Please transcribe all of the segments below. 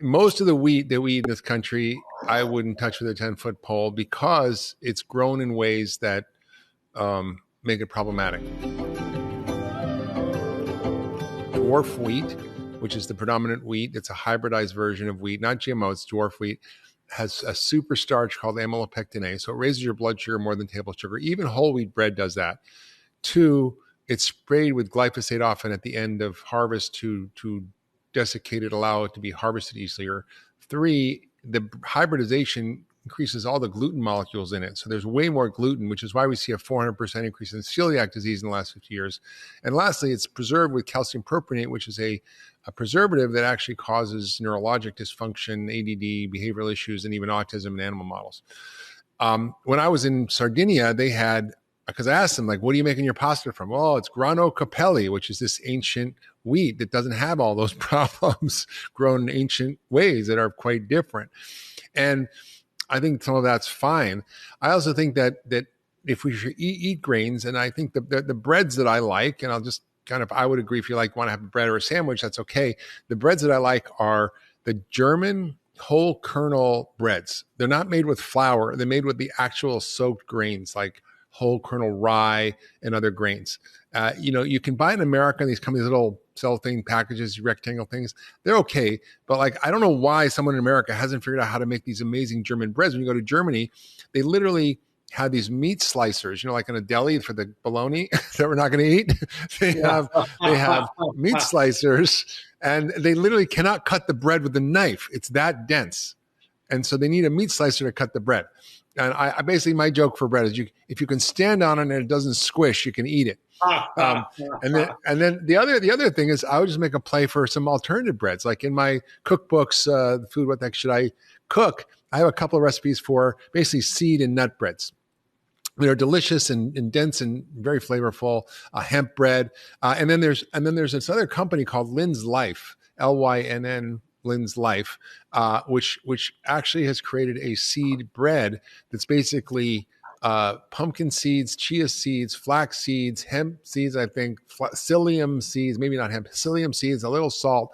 most of the wheat that we eat in this country, I wouldn't touch with a 10-foot pole because it's grown in ways that make it problematic. Dwarf wheat, which is the predominant wheat, it's a hybridized version of wheat, not GMO, it's dwarf wheat, has a super starch called amylopectin, so it raises your blood sugar more than table sugar. Even whole wheat bread does that. 2, it's sprayed with glyphosate often at the end of harvest to desiccate it, allow it to be harvested easier. 3, the hybridization increases all the gluten molecules in it. So there's way more gluten, which is why we see a 400% increase in celiac disease in the last 50 years. And lastly, it's preserved with calcium propionate, which is a preservative that actually causes neurologic dysfunction, ADD, behavioral issues, and even autism in animal models. When I was in Sardinia, they had, because I asked them, like, what are you making your pasta from? Well, it's grano capelli, which is this ancient wheat that doesn't have all those problems, grown in ancient ways that are quite different. And I think some of that's fine. I also think that if we should eat grains, and I think the breads that I like, and I'll just kind of, I would agree, if you want to have a bread or a sandwich, that's okay. The breads that I like are the German whole kernel breads. They're not made with flour. They're made with the actual soaked grains, like whole kernel rye and other grains. You can buy in America, these come in these little cellophane packages, rectangle things. They're okay. But I don't know why someone in America hasn't figured out how to make these amazing German breads. When you go to Germany, they literally have these meat slicers, like in a deli for the bologna that we're not going to eat. They have meat slicers, and they literally cannot cut the bread with a knife. It's that dense. And so they need a meat slicer to cut the bread. And I basically, my joke for bread is if you can stand on it and it doesn't squish, you can eat it. And then the other thing is I would just make a play for some alternative breads. Like in my cookbooks, Food What the Heck Should I Cook? I have a couple of recipes for basically seed and nut breads. They're delicious and dense and very flavorful. Hemp bread, and then there's this other company called Lynn's Life, Lynn, Lynn's Life, which actually has created a seed bread that's basically pumpkin seeds, chia seeds, flax seeds, hemp seeds, I think, psyllium seeds, maybe not hemp, psyllium seeds, a little salt.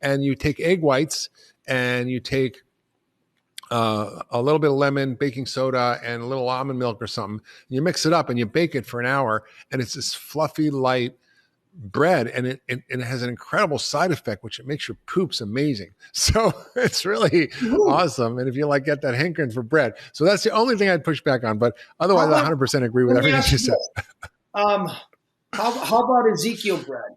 And you take egg whites and you take a little bit of lemon, baking soda, and a little almond milk or something. You mix it up and you bake it for an hour. And it's this fluffy, light bread, and it has an incredible side effect, which it makes your poops amazing. So it's really awesome. And if you get that hankering for bread, so that's the only thing I'd push back on. But otherwise, I 100% agree with everything you said. How about Ezekiel bread?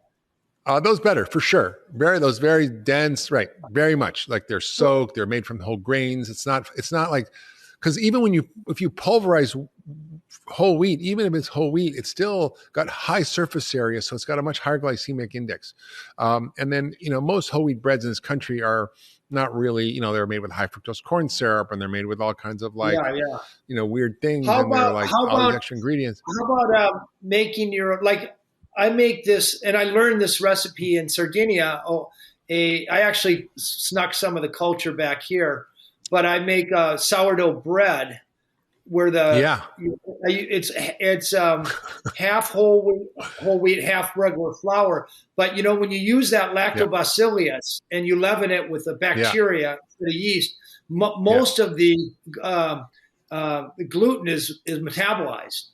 Those better for sure. Those very dense, right? Very much like they're soaked. They're made from whole grains. It's not like, because even if you pulverize whole wheat, even if it's whole wheat, it's still got high surface area, so it's got a much higher glycemic index. And then most whole wheat breads in this country are not really, they're made with high fructose corn syrup, and they're made with all kinds of weird things, and they're all these extra ingredients. How about making your I make this, and I learned this recipe in Sardinia. I actually snuck some of the culture back here, but I make a sourdough bread where it's half whole wheat, half regular flour. But when you use that lactobacillus and you leaven it with the bacteria, the yeast, most of the gluten is metabolized.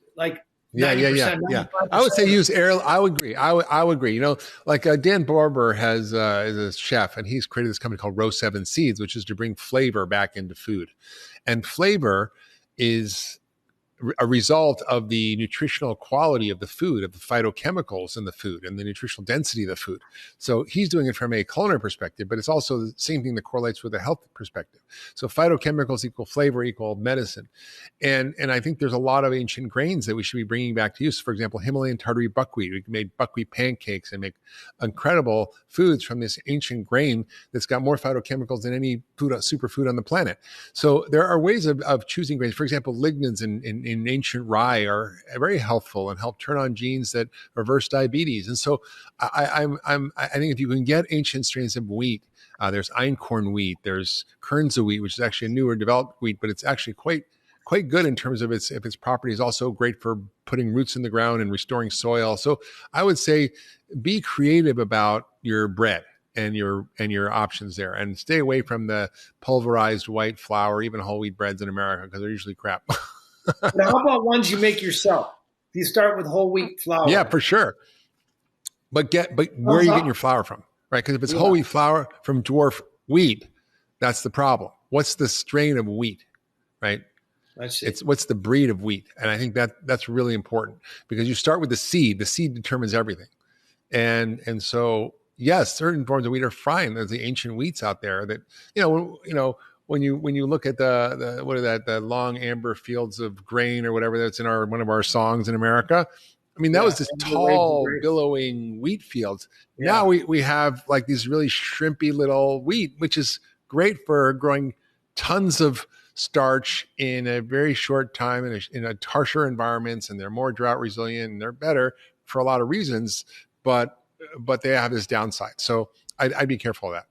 Yeah. I would say use air. I would agree. I would agree. Dan Barber is a chef, and he's created this company called Row 7 Seeds, which is to bring flavor back into food. And flavor is a result of the nutritional quality of the food, of the phytochemicals in the food, and the nutritional density of the food. So he's doing it from a culinary perspective, but it's also the same thing that correlates with a health perspective. So phytochemicals equal flavor equal medicine. And I think there's a lot of ancient grains that we should be bringing back to use. For example, Himalayan Tartary buckwheat. We made buckwheat pancakes and make incredible foods from this ancient grain that's got more phytochemicals than any superfood on the planet. So there are ways of choosing grains. For example, lignans in ancient rye are very helpful and help turn on genes that reverse diabetes. And so I think if you can get ancient strains of wheat, there's einkorn wheat, there's kernza wheat, which is actually a newer developed wheat, but it's actually quite good in terms of its properties. Also great for putting roots in the ground and restoring soil. So I would say be creative about your bread your options there, and stay away from the pulverized white flour, even whole wheat breads in America, because they're usually crap. Now, how about ones you make yourself? You start with whole wheat flour. Yeah, for sure. But where are you getting your flour from, right? Because if it's whole wheat flour from dwarf wheat, that's the problem. What's the strain of wheat, right? It's what's the breed of wheat, and I think that's really important, because you start with the seed. The seed determines everything, and so yes, certain forms of wheat are fine. There's the ancient wheats out there that when you look at the what are that, the long amber fields of grain or whatever that's in one of our songs in America. I mean, that was this tall, billowing wheat fields. Yeah. Now we have like these really shrimpy little wheat, which is great for growing tons of starch in a very short time in a harsher environments, and they're more drought resilient and they're better for a lot of reasons, but they have this downside. So I'd be careful of that.